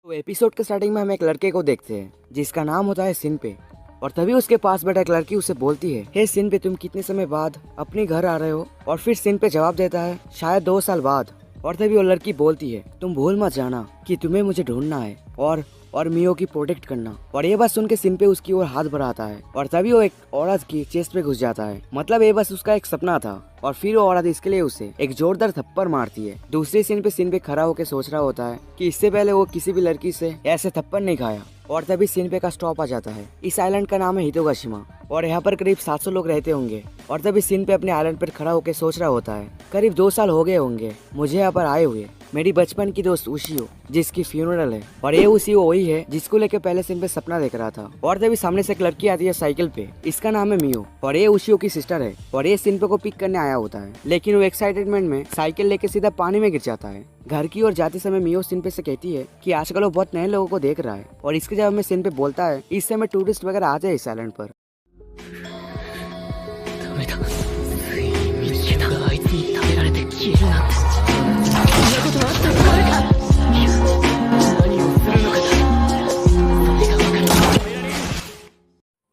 तो एपिसोड के स्टार्टिंग में हम एक लड़के को देखते हैं जिसका नाम होता है सिनपे। और तभी उसके पास बैठा एक लड़की उसे बोलती है, हे सिनपे, तुम कितने समय बाद अपने घर आ रहे हो? और फिर सिनपे जवाब देता है, शायद 2 साल बाद। और तभी वो लड़की बोलती है, तुम भूल मत जाना कि तुम्हें मुझे ढूंढना है और मियो की प्रोटेक्ट करना। और ये बात सुन के सिनपे उसकी ओर हाथ बढ़ाता है और तभी वो एक औरत की चेस्ट पे घुस जाता है। मतलब ये बस उसका एक सपना था। और फिर वो औरत इसके लिए उसे एक जोरदार थप्पड़ मारती है। दूसरे सीन पे सिनपे खड़ा होकर सोच रहा होता है कि इससे पहले वो किसी भी लड़की से ऐसे थप्पड़ नहीं खाया। और तभी सिनपे का स्टॉप आ जाता है। इस आइलैंड का नाम है हितोगाशिमा और यहाँ पर करीब 700 लोग रहते होंगे। और तभी सिनपे अपने आइलैंड पर खड़ा होकर सोच रहा होता है, करीब 2 साल हो गए होंगे मुझे यहाँ पर आए हुए। मेरी बचपन की दोस्त उशियो जिसकी फ्यूनरल है, और ये उशियो वही है जिसको लेकर पहले सिनपे सपना देख रहा था। और तभी सामने से एक लड़की आती है साइकिल पे, इसका नाम है मियो और ये उशियो की सिस्टर है। और ये सिनपे को पिक करने आया होता है, लेकिन वो एक्साइटेडमेंट में साइकिल लेके सीधा पानी में गिर जाता है। घर की ओर जाते समय मियो सिनपे से कहती है कि आजकल वो बहुत नए लोगों को देख रहा है। और इसके जवाब में सिनपे बोलता है, इस समय टूरिस्ट वगैरह आते हैं इस आइलैंड पर। ダメだ睡眠時間があいつに食べられて消えるなんてそんなことあったことあるか何をするのかだそれが分かる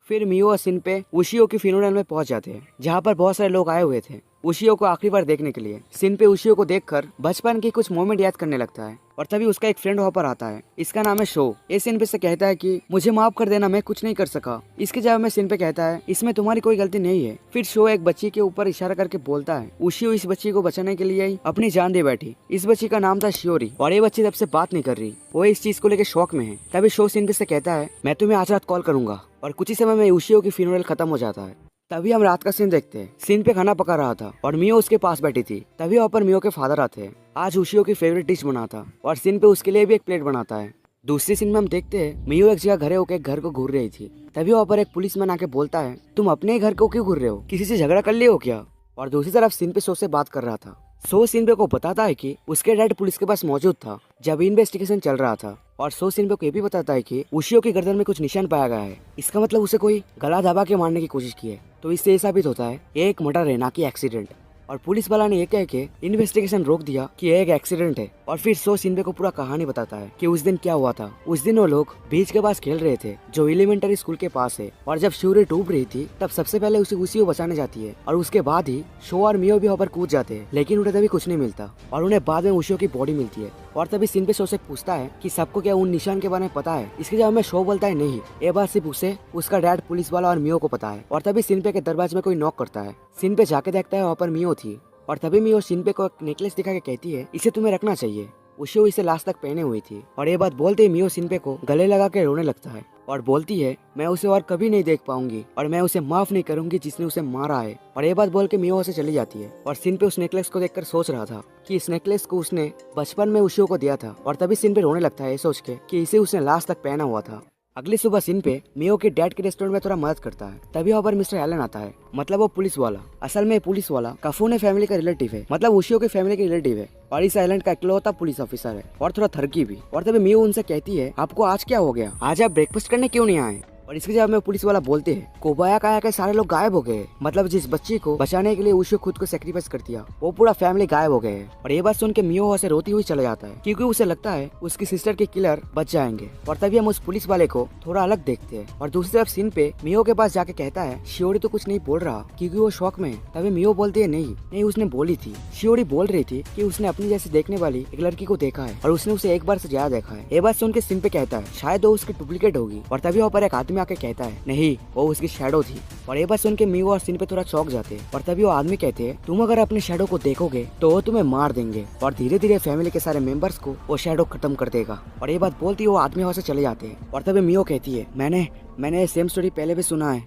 फिर मियो और सिनपे उशियो की फ्यूनरल में पहुंच जाते हैं, जहां पर बहुत सारे लोग आए हुए थे उशियो को आखिरी बार देखने के लिए। सिनपे उशियो को देखकर बचपन की कुछ मोमेंट याद करने लगता है। और तभी उसका एक फ्रेंड वहाँ पर आता है, इसका नाम है शो। ये सिनपे से कहता है कि मुझे माफ कर देना, मैं कुछ नहीं कर सका। इसके जवाब में सिनपे कहता है, इसमें तुम्हारी कोई गलती नहीं है। फिर शो एक बच्ची के ऊपर इशारा करके बोलता है, उशियो इस बच्ची को बचाने के लिए ही अपनी जान दे बैठी। इस बच्ची का नाम था शियोरी और ये बच्ची तब से बात नहीं कर रही। वो इस चीज को लेकर शौक में है। तभी शो सिनपे से कहता है, मैं तुम्हें आज रात कॉल करूंगा। और कुछ ही समय में उशियो की फ्यूनरल खत्म हो जाता है। तभी हम रात का सीन देखते हैं। सीन पे खाना पका रहा था और मियो उसके पास बैठी थी। तभी वहाँ पर मियो के फादर आते हैं। आज उशियो की फेवरेट डिश बनाता और सीन पे उसके लिए भी एक प्लेट बनाता है। दूसरी सीन में हम देखते हैं मियो एक जगह घरे होकर एक घर को घूर रही थी। तभी वहाँ पर एक पुलिसमैन आके बोलता है, तुम अपने घर को क्यों घूर रहे हो? किसी से झगड़ा कर लिए हो क्या? और दूसरी तरफ सीन पे शो से बात कर रहा था। शो सिनपे को बताता है कि उसके डैड पुलिस के पास मौजूद था जब इन्वेस्टिगेशन चल रहा था। और शो सिनपे को ये भी बताता है कि उशियो की गर्दन में कुछ निशान पाया गया है। इसका मतलब उसे कोई गला दबा के मारने की कोशिश की है। तो इससे ये साबित होता है ये एक मर्डर है, ना कि एक्सीडेंट। और पुलिस वाला ने ये कह के इन्वेस्टिगेशन रोक दिया कि ये एक एक्सीडेंट है। और फिर शो सिनपे को पूरा कहानी बताता है कि उस दिन क्या हुआ था। उस दिन वो लोग बीच के पास खेल रहे थे जो एलिमेंटरी स्कूल के पास है। और जब शियोरी डूब रही थी तब सबसे पहले उसे उसी को बचाने जाती है और उसके बाद ही शो और मियो भी वहाँ पर कूद जाते हैं। लेकिन उन्हें तभी कुछ नहीं मिलता और उन्हें बाद में उशियो की बॉडी मिलती है। और तभी सिनपे शो से पूछता है कि सबको क्या उन निशान के बारे में पता है? इसके जवाब में शो बोलता है, नहीं, ये बात सिर्फ उसे, उसका डैड, पुलिस वाला और मियो को पता है। और तभी सिनपे के दरवाजे में कोई नॉक करता है। सिनपे जाके देखता है वहाँ पर मियो थी। और तभी मियो सिनपे को एक नेकलेस दिखा के कहती है, इसे तुम्हें रखना चाहिए। उशियो इसे लास्ट तक पहने हुई थी। और ये बात बोलते ही मियो सिनपे को गले लगा के रोने लगता है और बोलती है, मैं उसे और कभी नहीं देख पाऊंगी और मैं उसे माफ नहीं करूंगी जिसने उसे मारा है। और ये बात बोल के मियो से चली जाती है। और सिनपे उस नेकलेस को देखकर सोच रहा था कि इस नेकलेस को उसने बचपन में उशियो को दिया था। और तभी सिनपे रोने लगता है सोच के कि इसे उसने लास्ट तक पहना हुआ था। अगली सुबह सिनपे मियो के डैड के रेस्टोरेंट में थोड़ा मदद करता है। तभी वहाँ पर मिस्टर एलन आता है, मतलब वो पुलिस वाला। असल में पुलिस वाला काफूने फैमिली का रिलेटिव है, मतलब उशियो की फैमिली का रिलेटिव है और इस आइलैंड का इकलौता पुलिस ऑफिसर है और थोड़ा थरकी भी। और तभी मियो उनसे कहती है, आपको आज क्या हो गया? आज आप ब्रेकफास्ट करने क्यों नहीं आए? और इसके जवाब में पुलिस वाला बोलते हैं, कोबाया काया के सारे लोग गायब हो गए। मतलब जिस बच्ची को बचाने के लिए उशियो खुद को सेक्रीफाइस कर दिया, वो पूरा फैमिली गायब हो गए। और ये बात सुन के मियो वहाँ से रोती हुई चला जाता है क्योंकि उसे लगता है उसकी सिस्टर के किलर बच जाएंगे। और तभी हम उस पुलिस वाले को थोड़ा अलग देखते हैं। और दूसरी तरफ सिनपे मियो के पास जाके कहता है, शियोरी तो कुछ नहीं बोल रहा क्योंकि वो शौक में है। तभी मियो बोलती है, नहीं उसने बोली थी। शियोरी बोल रही थी कि उसने अपनी जैसे देखने वाली एक लड़की को देखा है और उसने उसे एक बार से ज्यादा देखा है। ये बात सुन के सिनपे कहता है, शायद वो उसकी डुप्लीकेट होगी। और तभी वहाँ पर एक आदमी आके कहता है, नहीं, वो उसकी शैडो थी। और ये बात सुन के मियो और सिनपे थोड़ा चौंक जाते हैं। और तभी वो आदमी कहते हैं, तुम अगर अपने शैडो को देखोगे तो वो तुम्हें मार देंगे और धीरे धीरे फैमिली के सारे मेंबर्स को वो शैडो खत्म कर देगा। और ये बात बोलती है वो आदमी वहाँ से चले जाते हैं। और तभी मियो कहती है, मैंने सेम स्टोरी पहले भी सुना है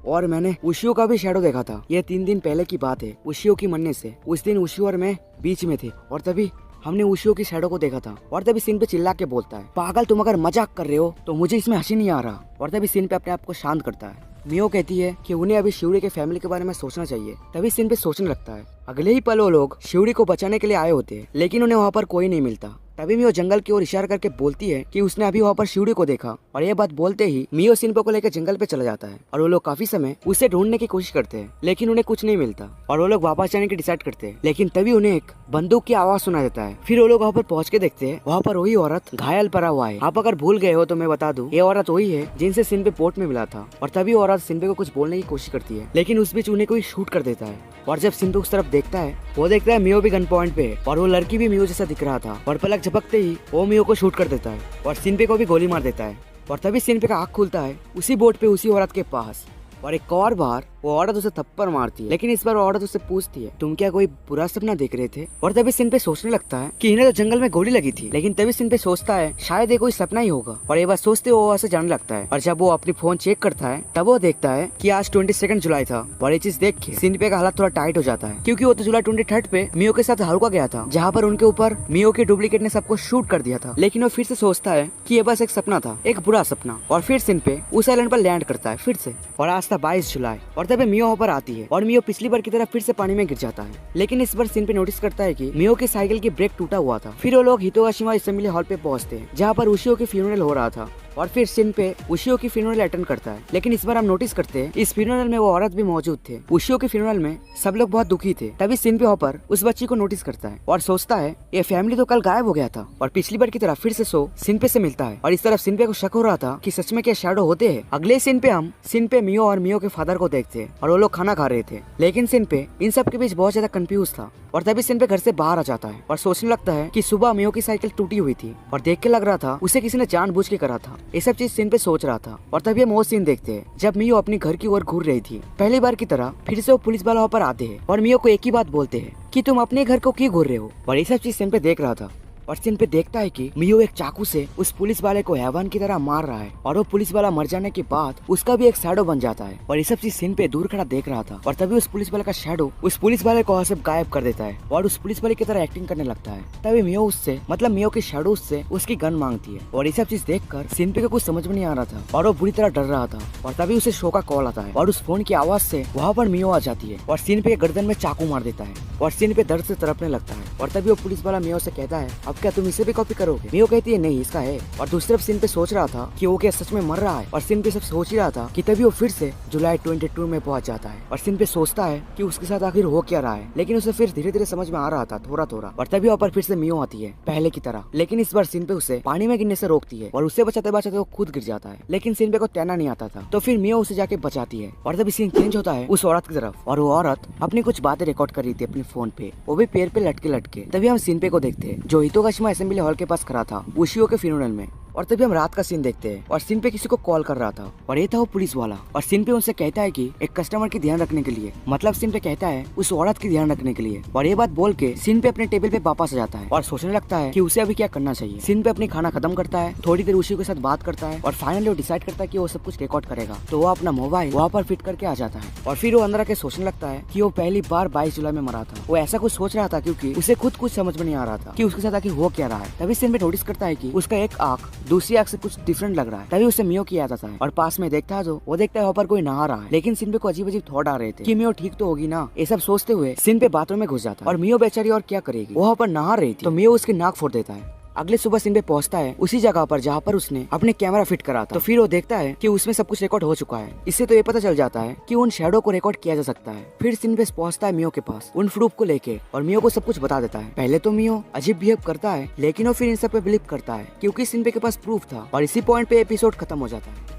और मैंने उशियो का भी शैडो देखा था। ये 3 दिन पहले की बात है, उशियो की मरने से। उस दिन उशियो और मैं बीच में थे और तभी हमने उशियो की शैडो को देखा था। और तभी सिनपे चिल्ला के बोलता है, पागल, तुम अगर मजाक कर रहे हो तो मुझे इसमें हंसी नहीं आ रहा। और तभी सिनपे अपने आप को शांत करता है। मियो कहती है कि उन्हें अभी शियोरी के फैमिली के बारे में सोचना चाहिए। तभी सिनपे सोचने लगता है। अगले ही पल वो लोग शियोरी को बचाने के लिए आए होते हैं, लेकिन उन्हें वहाँ पर कोई नहीं मिलता। तभी मियो जंगल की ओर इशारा करके बोलती है कि उसने अभी वहाँ पर शिवड़ी को देखा, और ये बात बोलते ही मियो सिनपे को लेकर जंगल पे चला जाता है और वो लोग काफी समय उसे ढूंढने की कोशिश करते हैं, लेकिन उन्हें कुछ नहीं मिलता और वो लोग वापस जाने की डिसाइड करते हैं। लेकिन तभी उन्हें एक बंदूक की आवाज सुना देता है। फिर वो लोग वहाँ पर पहुँच के देखते हैं, वहाँ पर वही औरत घायल पड़ा हुआ है। आप अगर भूल गए हो तो मैं बता दूं, ये औरत वही है जिनसे सिनपे पोर्ट में मिला था। और तभी औरत सिनपे को कुछ बोलने की कोशिश करती है, लेकिन उस बीच उन्हें कोई शूट कर देता है। और जब सिनपे उस तरफ देखता है, वो देखता है मियो भी गन पॉइंट पे है और वो लड़की भी मियो जैसा दिख रहा था, और पलक झपकते ही वो मियो को शूट कर देता है और सिनपे को भी गोली मार देता है। और तभी सिनपे का आँख खुलता है उसी बोट पे उसी औरत के पास, और एक और बार वो औरत उसे थप्पड़ मारती है, लेकिन इस बार औरत उससे पूछती है, तुम क्या कोई बुरा सपना देख रहे थे? और तभी सिनपे सोचने लगता है कि इन्हें तो जंगल में गोली लगी थी, लेकिन तभी सिनपे सोचता है शायद ये कोई सपना ही होगा, और ये बात सोचते वो वहाँ से जाने लगता है। और जब वो अपनी फोन चेक करता है तब वो देखता है कि आज 22 जुलाई था, और ये चीज देख के सिनपे का हालत थोड़ा टाइट हो जाता है, क्योंकि वो तो जुलाई 23 पे मियो के साथ हारुका गया था, जहाँ पर उनके ऊपर मियो के डुप्लीकेट ने सबको शूट कर दिया था। लेकिन वो फिर से सोचता है कि ये बस एक सपना था, एक बुरा सपना, और फिर सिनपे उस आइलैंड पर लैंड करता है फिर से। और आज था 22 जुलाई, और तभी मियो वहाँ पर आती है और मियो पिछली बार की तरह फिर से पानी में गिर जाता है। लेकिन इस बार सिनपे नोटिस करता है कि मियो की साइकिल की ब्रेक टूटा हुआ था। फिर वो लोग हितोगाशिमा असेंबली हॉल पे पहुंचते हैं, जहाँ पर उशियो की फ्यूनरल हो रहा था, और फिर सिनपे उशियो की फ्यूनरल अटेंड करता है। लेकिन इस बार हम नोटिस करते हैं इस फ्यूनरल में वो औरत भी मौजूद थे। उशियो की फ्यूनरल में सब लोग बहुत दुखी थे। तभी सिनपे हॉपर उस बच्ची को नोटिस करता है और सोचता है ये फैमिली तो कल गायब हो गया था, और पिछली बार की तरह फिर से सो सिनपे से मिलता है। और इस तरफ सिनपे को शक हो रहा था कि सच में क्या शैडो होते हैं। अगले सीन पे हम सिनपे मियो और मियो के फादर को देखते हैं, और वो लोग खाना खा रहे थे। लेकिन सिनपे इन सब के बीच बहुत ज्यादा कंफ्यूज था, और तभी सिनपे घर से बाहर आ जाता है और सोचने लगता है कि सुबह मियो की साइकिल टूटी हुई थी और देख के लग रहा था उसे किसी ने जानबूझ के करा था। ये सब चीज सिनपे सोच रहा था। और तभी हम वो सीन देखते हैं जब मियो अपने घर की ओर घूर रही थी। पहली बार की तरह फिर से वो पुलिस वाले वहाँ पर आते हैं और मियो को एक ही बात बोलते हैं कि तुम अपने घर को क्यों घूर रहे हो। और ये सब चीज सिनपे देख रहा था, और सिनपे देखता है कि मियो एक चाकू से उस पुलिस वाले को हैवान की तरह मार रहा है, और वो पुलिस वाला मर जाने के बाद उसका भी एक शैडो बन जाता है। और ये सब चीज सिनपे दूर खड़ा देख रहा था, और तभी उस पुलिस वाले का शैडो उस पुलिस वाले को वहाँ से गायब कर देता है और उस पुलिस वाले की तरह एक्टिंग करने लगता है। तभी मियो उससे मतलब मियो की शैडो उससे उसकी गन मांगती है, और ये सब चीज देखकर सिनपे को कुछ समझ में नहीं आ रहा था और वो बुरी तरह डर रहा था। और तभी उसे शो का कॉल आता है और उस फोन की आवाज से वहाँ पर मियो आ जाती है और सिनपे के गर्दन में चाकू मार देता है, और सिनपे दर्द से तड़पने लगता है। और तभी वो पुलिस वाला मियो से कहता है, अब क्या तुम इसे भी कॉपी करोगे? मियो कहती है नहीं, इसका है। और दूसरी तरफ सिनपे सोच रहा था कि वो क्या सच में मर रहा है, और सिनपे सब सोच ही रहा था कि तभी वो फिर से जुलाई 22 में पहुंच जाता है। और सिनपे सोचता है कि उसके साथ आखिर हो क्या रहा है, लेकिन उसे फिर धीरे धीरे समझ में आ रहा था थोड़ा थोड़ा। और तभी वहाँ पर फिर से मियो आती है पहले की तरह, लेकिन इस बार सिनपे उसे पानी में गिरने से रोकती है और उससे बचाते बचाते वो खुद गिर जाता है। लेकिन सिनपे को तैरना नहीं आता था, तो फिर मियो उसे जाके बचाती है। और तभी सीन चेंज होता है उस औरत की तरफ, और वो औरत अपनी कुछ बातें रिकॉर्ड कर रही थी अपने फोन पे, वो भी पैर पे लटके लटके। तभी हम सिनपे को देखते हैं जो हितोगाशिमा असेंबली हॉल के पास खड़ा था उशियो के फ्यूनरल में। और तभी हम रात का सीन देखते हैं और सिनपे किसी को कॉल कर रहा था, और ये था वो पुलिस वाला। और सिनपे उनसे कहता है कि एक कस्टमर की ध्यान रखने के लिए, मतलब सिनपे कहता है उस औरत की ध्यान रखने के लिए। और ये बात बोल के सिनपे अपने टेबल पे वापस आ जाता है और सोचने लगता है कि उसे अभी क्या करना चाहिए। सिनपे अपनी खाना खत्म करता है, थोड़ी देर उसी के साथ बात करता है, और फाइनली वो डिसाइड करता है कि वो सब कुछ रिकॉर्ड करेगा। तो वो अपना मोबाइल वहाँ पर फिट करके आ जाता है, और फिर वो अंदर आके सोचने लगता है कि वो पहली बार 22 जुलाई में मरा था। वो ऐसा कुछ सोच रहा था क्योंकि उसे खुद कुछ समझ में नहीं आ रहा था कि उसके साथ आखिर हो क्या रहा है। तभी सिनपे नोटिस करता है कि उसका एक आँख दूसरी आँख से कुछ डिफरेंट लग रहा है। तभी उसे मियो की याद आता है, और पास में देखता है जो वो देखता है वहाँ पर कोई नहा रहा है। लेकिन सिनपे को अजीब अजीब थॉट आ रहे थे कि मियो ठीक तो होगी ना। ये सब सोचते हुए सिनपे बाथरूम में घुस जाता है, और मियो बेचारी और क्या करेगी, वो वहाँ पर नहा रही थी, तो मियो उसकी नाक फोड़ देता है। अगले सुबह सिनपे पहुंचता है उसी जगह पर जहाँ पर उसने अपने कैमरा फिट करा था। तो फिर वो देखता है कि उसमें सब कुछ रिकॉर्ड हो चुका है। इससे तो ये पता चल जाता है कि उन शैडो को रिकॉर्ड किया जा सकता है। फिर सिनपे पहुंचता है मियो के पास उन प्रूफ को लेके, और मियो को सब कुछ बता देता है। पहले तो मियो अजीब बिहेव करता है, लेकिन वो फिर इन सब पे बिलीव करता है क्योंकि सिनपे के पास प्रूफ था, और इसी पॉइंट पे एपिसोड खत्म हो जाता है।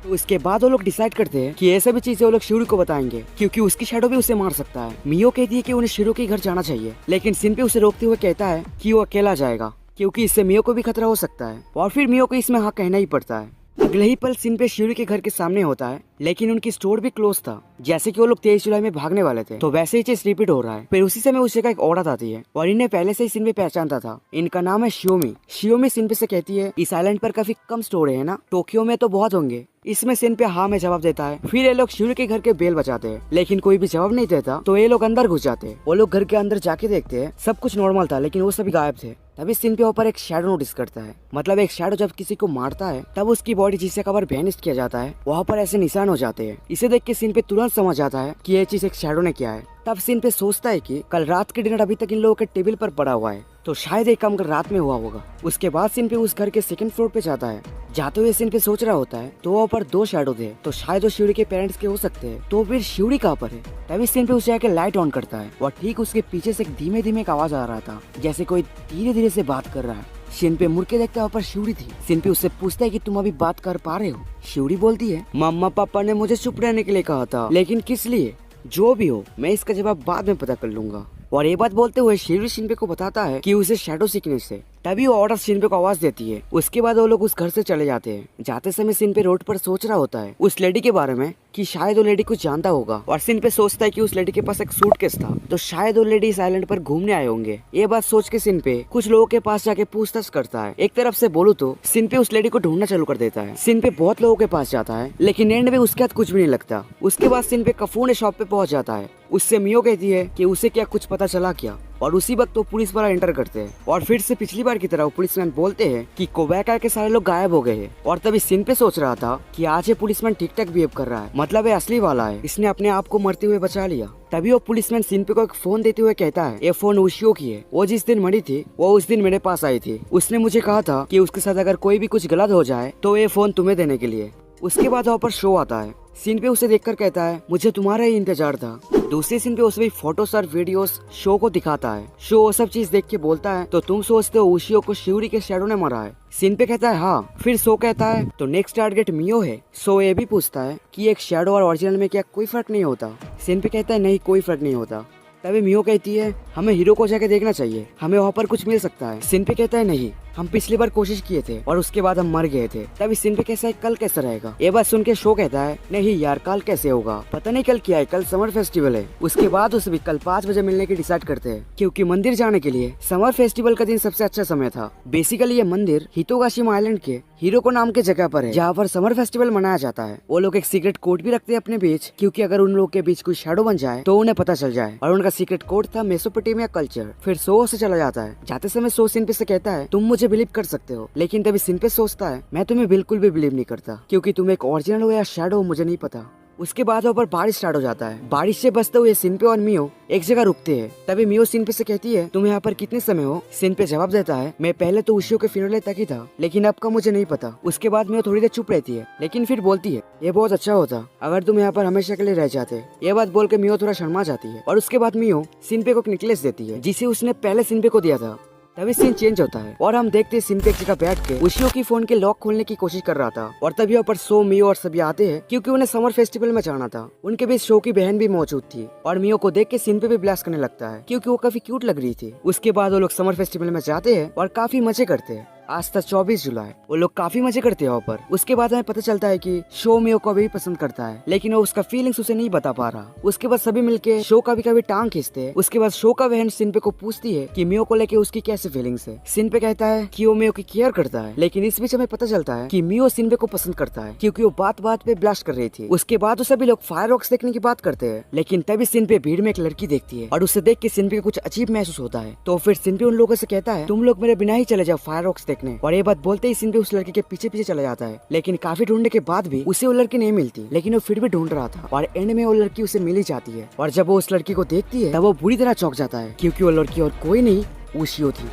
तो इसके बाद वो लोग डिसाइड करते हैं कि ये सभी चीजें वो लोग शिरू को बताएंगे क्योंकि उसकी शैडो भी उसे मार सकता है। मियो कहती है कि उन्हें शिरू के घर जाना चाहिए, लेकिन सिनपे उसे रोकते हुए कहता है कि वो अकेला जाएगा क्योंकि इससे मियो को भी खतरा हो सकता है। और फिर मियो को इसमें हाँ कहना ही पड़ता है। अगले ही पल सिनपे शिरू के घर के सामने होता है, लेकिन उनकी स्टोर भी क्लोज था। जैसे कि वो लोग 23 जुलाई में भागने वाले थे, तो वैसे ही चीज रिपीट हो रहा है। फिर उसी समय उस जगह एक औरत आती है, और इन्हें पहले से ही सिनपे पहचानता था। इनका नाम है शियोमी। शियोमी सिनपे से कहती है इस आइलैंड पर काफी कम स्टोर है ना, टोक्यो में तो बहुत होंगे। इसमें सिनपे हाँ में जवाब देता है। फिर ये लोग शिरू के घर के बेल बजाते हैं, लेकिन कोई भी जवाब नहीं देता, तो ये लोग अंदर घुस जाते हैं। वो लोग घर के अंदर जाके देखते हैं, सब कुछ नॉर्मल था, लेकिन वो सभी गायब थे। तभी सिनपे ऊपर एक शैडो नोटिस करता है, मतलब एक शैडो जब किसी को मारता है तब उसकी बॉडी जिससे कवर वैनिश किया जाता है वहाँ पर ऐसे निशान हो जाते हैं। इसे देख के सिनपे तुरंत समझ आता है कि ये चीज एक शैडो ने किया है। तब सिन पे सोचता है कि कल रात के डिनर अभी तक इन लोगों के टेबल पर पड़ा हुआ है, तो शायद एक काम कल रात में हुआ होगा। उसके बाद सिन पे उस घर के सेकंड फ्लोर पे जाता है। जाते हुए सिन पे सोच रहा होता है तो वहाँ पर 2 शैडो थे, तो शायद वो शिवड़ी के पेरेंट्स के हो सकते हैं। तो फिर शिवड़ी कहाँ पर है? तभी सिन पे उसे आके लाइट ऑन करता है और ठीक उसके पीछे से एक धीमे धीमे एक आवाज आ रहा था, जैसे कोई धीरे धीरे से बात कर रहा है। सिन पे मुड़ के देखता है वहाँ पर शिवड़ी थी। सिन पे उससे पूछता है कि तुम अभी बात कर पा रहे हो? शिवड़ी बोलती है, मम्मा पापा ने मुझे चुप रहने के लिए कहा था, लेकिन किस लिए? जो भी हो, मैं इसका जवाब बाद में पता कर लूंगा। और ये बात बोलते हुए शिवड़ी शिनपे को बताता है कि उसे शैडो सिकनेस है। तभी वो ऑर्डर शिनपे को आवाज देती है। उसके बाद वो लोग उस घर से चले जाते हैं। जाते समय शिनपे रोड पर सोच रहा होता है उस लेडी के बारे में कि शायद वो लेडी कुछ जानता होगा, और शिनपे सोचता है कि उस लेडी के पास एक सूटकेस था, तो शायद वो लेडी इस आइलैंड पर घूमने आए होंगे। ये बात सोच के शिनपे कुछ लोगों के पास जाके पूछताछ करता है। एक तरफ से बोलूं तो शिनपे उस लेडी को ढूंढना चालू कर देता है। शिनपे बहुत लोगों के पास जाता है, लेकिन एंड में उसके हाथ कुछ भी नहीं लगता। उसके बाद शिनपे कफून शॉप पे पहुंच जाता है। उससे मियो कहती है कि उसे क्या कुछ पता चला क्या, और उसी वक्त वो पुलिस वाला एंटर करते हैं। और फिर से पिछली बार की तरह पुलिसमैन बोलते हैं कि कोबैका के सारे लोग गायब हो गए हैं। और तभी शिनपे सोच रहा था कि आज ये पुलिसमैन ठीक ठाक बिहेव कर रहा है, मतलब ये असली वाला है, इसने अपने आप को मरते हुए बचा लिया। तभी वो पुलिसमैन शिनपे को एक फोन देते हुए कहता है, ये फोन उशियो की है, वो जिस दिन मरी थी वो उस दिन मेरे पास आई थी। उसने मुझे कहा था कि उसके साथ अगर कोई भी कुछ गलत हो जाए तो ये फोन तुम्हें देने के लिए। उसके बाद वहाँ पर शो आता है। शिनपे उसे देखकर कहता है, मुझे तुम्हारा ही इंतजार था। दूसरे सीन पे उसे भी फोटोस और वीडियोस शो को दिखाता है। शो वो सब चीज देख के बोलता है, तो तुम सोचते हो उशियो को शिवरी के शैडो ने मारा है? शिनपे कहता है हाँ। फिर शो कहता है तो नेक्स्ट टारगेट मियो है। शो ये भी पूछता है कि एक शैडो और ओरिजिनल में क्या कोई फर्क नहीं होता? शिनपे कहता है नहीं, कोई फर्क नहीं होता। तभी मियो कहती है हमें हीरो को जाके देखना चाहिए, हमें वहाँ पर कुछ मिल सकता है। शिनपे कहता है नहीं, हम पिछली बार कोशिश किए थे और उसके बाद हम मर गए थे। तभी शिनपे कैसा है, कल कैसा रहेगा? ये बात सुन के शो कहता है नहीं यार, कल कैसे होगा, पता नहीं कल क्या है, कल समर फेस्टिवल है। उसके बाद उसे भी कल 5 बजे मिलने की डिसाइड करते हैं, क्योंकि मंदिर जाने के लिए समर फेस्टिवल का दिन सबसे अच्छा समय था। बेसिकली ये मंदिर हितोगाशिमा आइलैंड के हीरोको नाम के जगह पर है, जहाँ पर समर फेस्टिवल मनाया जाता है। वो लोग एक सीक्रेट कोड भी रखते हैं अपने बीच, क्योंकि अगर उन लोगों के बीच कोई शैडो बन जाए तो उन्हें पता चल जाए। और उनका सीक्रेट कोड था मेसोपोटामिया कल्चर। फिर सो से चला जाता है। जाते समय सो शिनपे से कहता है तुम मुझे बिलीव कर सकते हो, लेकिन तभी शिनपे सोचता है मैं तुम्हें बिल्कुल भी बिलीव नहीं करता, क्योंकि तुम एक ओरिजिनल हो या शैडो हो मुझे नहीं पता। उसके बाद वहाँ पर बारिश स्टार्ट हो जाता है। बारिश से बचते हुए शिनपे और मियो एक जगह रुकते हैं। तभी मियो शिनपे से कहती है तुम यहाँ पर कितने समय हो? शिनपे जवाब देता है मैं पहले तो उशियो के फ्यूनरल तक ही था, लेकिन अब का मुझे नहीं पता। उसके बाद मियो थोड़ी देर चुप रहती है, लेकिन फिर बोलती है ये बहुत अच्छा होता अगर तुम यहाँ पर हमेशा के लिए रह जाते। ये बात बोल के मियो थोड़ा शर्मा जाती है, और उसके बाद मियो शिनपे को एक नेकलेस देती है जिसे उसने पहले शिनपे को दिया था। तभी सीन चेंज होता है और हम देखते हैं शिनपे एक जगह बैठ के उशियो की फोन के लॉक खोलने की कोशिश कर रहा था। और तभी वहाँ पर सो, मियो और सभी आते हैं, क्योंकि उन्हें समर फेस्टिवल में जाना था। उनके बीच शो की बहन भी मौजूद थी, और मियो को देख के शिनपे भी ब्लास्ट करने लगता है, क्योंकि वो काफी क्यूट लग रही थी। उसके बाद वो लोग समर फेस्टिवल में जाते हैं और काफी मजे करते हैं। आज तक 24 जुलाई वो लोग काफी मजे करते हैं वहाँ पर। उसके बाद हमें पता चलता है कि शो मियो को भी पसंद करता है, लेकिन वो उसका फीलिंग्स उसे नहीं बता पा रहा। उसके बाद सभी मिलके शो का भी कभी टांग खींचते हैं। उसके बाद शो का बहन शिनपे को पूछती है कि मियो को लेके उसकी कैसे फीलिंग्स है। शिनपे कहता है कि वो मियो की केयर करता है, लेकिन इस बीच हमें पता चलता है कि मियो शिनपे को पसंद करता है, क्योंकि वो बात बात पे ब्लास्ट कर रही थी। उसके बाद सभी लोग फायरवर्क्स देखने की बात करते हैं, लेकिन तभी शिनपे भीड़ में एक लड़की देखती है और उसे देख के शिनपे को कुछ अजीब महसूस होता है। तो फिर शिनपे उन लोगों से कहता है तुम लोग मेरे बिना ही चले जाओ फायरवर्क्स देखने। और ये बात बोलते ही शिनपे उस लड़की के पीछे पीछे चला जाता है, लेकिन काफी ढूंढने के बाद भी उसे वो लड़की नहीं मिलती। लेकिन वो फिर भी ढूंढ रहा था, और एंड में वो लड़की उसे मिल ही जाती है। और जब वो उस लड़की को देखती है तब वो बुरी तरह चौंक जाता है, क्योंकि वो लड़की और कोई नहीं उशियो थी।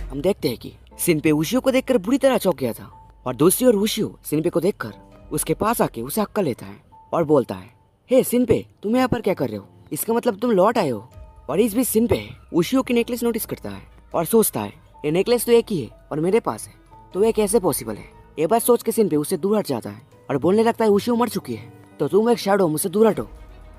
हम देखते हैं कि शिनपे उशियो को देखकर बुरी तरह चौंक गया था, और दूसरी ओर उशियो शिनपे को देखकर उसके पास आके उसे हक्का लेता है और बोलता है हे शिनपे, तुम यहाँ पर क्या कर रहे हो? इसका मतलब तुम लौट आए हो। और इस बीच शिनपे उशियो की नेकलेस नोटिस करता है और सोचता है ये नेकलेस तो एक ही है और मेरे पास है, तो ये कैसे पॉसिबल है? ये बात सोच के शिनपे उससे दूर हट जाता है और बोलने लगता है उशियो मर चुकी है, तो तुम एक शैडो, मुझसे दूर हटो।